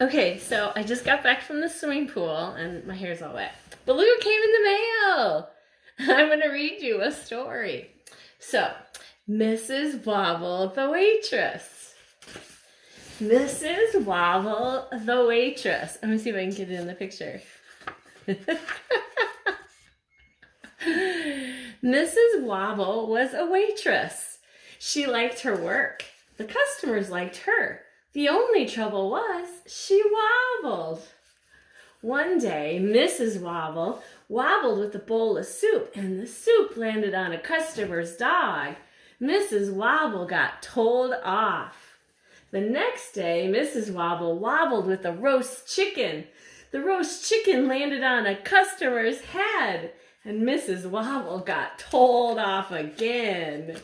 Okay, so I just got back from the swimming pool and my hair's all wet. But look what came in the mail. I'm going to read you a story. So, Mrs. Wobble the waitress. Mrs. Wobble the waitress. Let me see if I can get it in the picture. Mrs. Wobble was a waitress. She liked her work. The customers liked her. The only trouble was she wobbled. One day, Mrs. Wobble wobbled with a bowl of soup, and the soup landed on a customer's dog. Mrs. Wobble got told off. The next day, Mrs. Wobble wobbled with a roast chicken. The roast chicken landed on a customer's head, and Mrs. Wobble got told off again.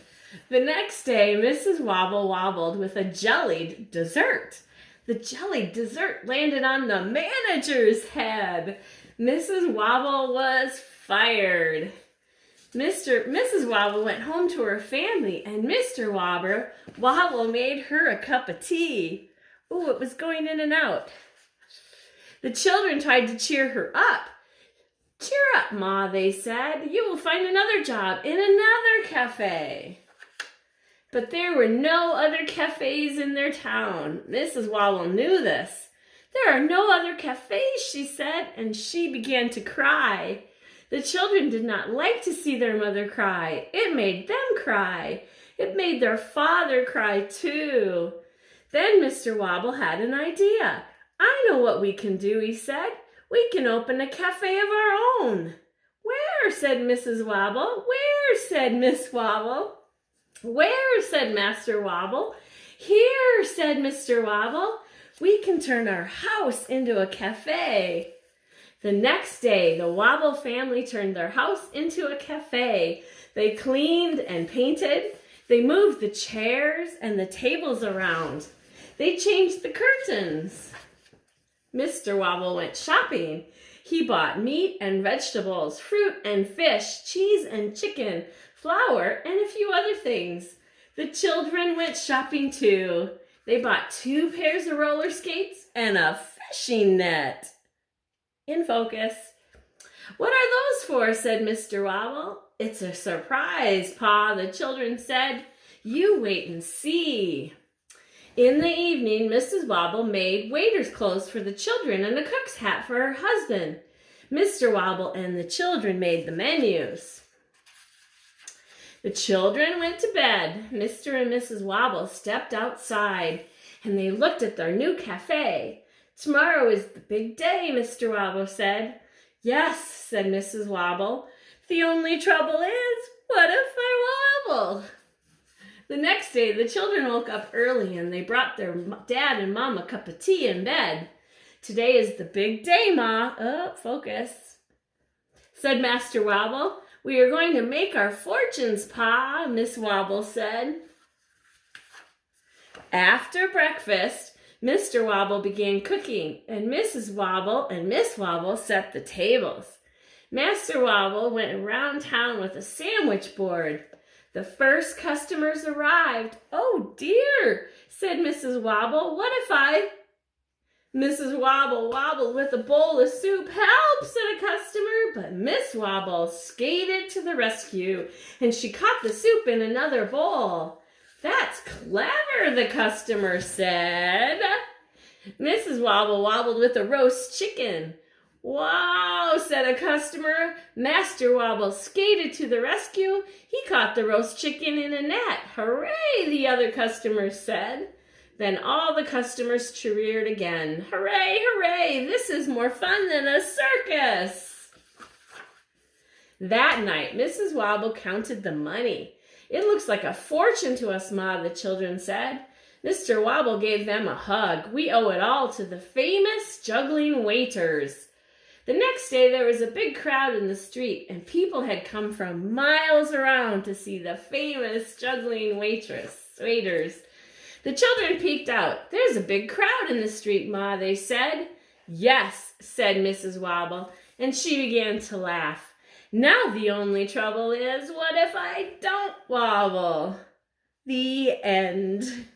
The next day, Mrs. Wobble wobbled with a jellied dessert. The jellied dessert landed on the manager's head. Mrs. Wobble was fired. Mrs. Wobble went home to her family, and Mr. Wobble made her a cup of tea. Ooh, it was going in and out. The children tried to cheer her up. "Cheer up, Ma," they said. "You will find another job in another cafe." But there were no other cafes in their town. Mrs. Wobble knew this. "There are no other cafes," she said, and she began to cry. The children did not like to see their mother cry. It made them cry. It made their father cry too. Then Mr. Wobble had an idea. "I know what we can do," he said. "We can open a cafe of our own." "Where?" said Mrs. Wobble. "Where?" said Miss Wobble. "Where?" said Master Wobble. "Here," said Mr. Wobble. "We can turn our house into a cafe." The next day, the Wobble family turned their house into a cafe. They cleaned and painted. They moved the chairs and the tables around. They changed the curtains. Mr. Wobble went shopping. He bought meat and vegetables, fruit and fish, cheese and chicken, flour, and a few other things. The children went shopping too. They bought 2 pairs of roller skates and a fishing net. In focus. "What are those for?" said Mr. Wobble. "It's a surprise, Pa," the children said. "You wait and see." In the evening, Mrs. Wobble made waiter's clothes for the children and a cook's hat for her husband. Mr. Wobble and the children made the menus. The children went to bed. Mr. and Mrs. Wobble stepped outside, and they looked at their new cafe. "Tomorrow is the big day," Mr. Wobble said. "Yes," said Mrs. Wobble. "The only trouble is, what if I wobble?" The next day, the children woke up early, and they brought their dad and mom a cup of tea in bed. "Today is the big day, Ma." "Oh, focus," said Master Wobble. "We are going to make our fortunes, Pa," Miss Wobble said. After breakfast, Mr. Wobble began cooking, and Mrs. Wobble and Miss Wobble set the tables. Master Wobble went around town with a sandwich board. The first customers arrived. "Oh dear," said Mrs. Wobble. "What if I—" Mrs. Wobble wobbled with a bowl of soup. "Help," said a customer, but Miss Wobble skated to the rescue, and she caught the soup in another bowl. "That's clever," the customer said. Mrs. Wobble wobbled with a roast chicken. "Wow," said a customer. Master Wobble skated to the rescue. He caught the roast chicken in a net. "Hooray," the other customers said. Then all the customers cheered again. "Hooray, hooray, this is more fun than a circus." That night, Mrs. Wobble counted the money. "It looks like a fortune to us, Ma," the children said. Mr. Wobble gave them a hug. "We owe it all to the famous juggling waiters." The next day, there was a big crowd in the street, and people had come from miles around to see the famous juggling waiters. The children peeked out. "There's a big crowd in the street, Ma," they said. "Yes," said Mrs. Wobble, and she began to laugh. "Now the only trouble is, what if I don't wobble?" The end.